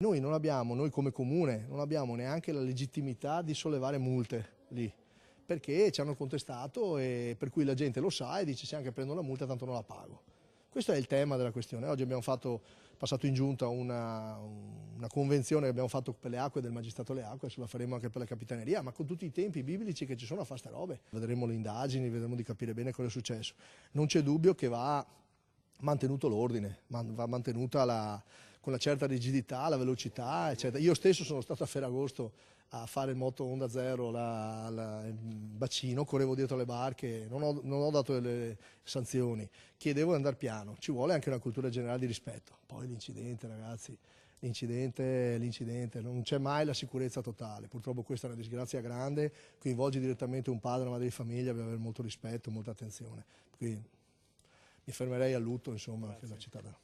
Noi come comune non abbiamo neanche la legittimità di sollevare multe lì, perché ci hanno contestato e per cui la gente lo sa e dice se anche prendo la multa tanto non la pago. Questo è il tema della questione. Oggi abbiamo passato in giunta una convenzione che abbiamo fatto per le acque del magistrato alle acque, adesso la faremo anche per la capitaneria, ma con tutti i tempi biblici che ci sono a fare ste robe. Vedremo le indagini, vedremo di capire bene cosa è successo. Non c'è dubbio che va mantenuto l'ordine, va mantenuta con una certa rigidità, la velocità, eccetera. Io stesso sono stato a Ferragosto a fare il moto Onda Zero, il bacino, correvo dietro le barche, non ho dato delle sanzioni, chiedevo di andare piano, ci vuole anche una cultura generale di rispetto. Poi l'incidente, ragazzi, l'incidente, non c'è mai la sicurezza totale, purtroppo questa è una disgrazia grande, coinvolge direttamente un padre, una madre di famiglia, bisogna avere molto rispetto, molta attenzione. Quindi mi fermerei al lutto, insomma, che la città dà.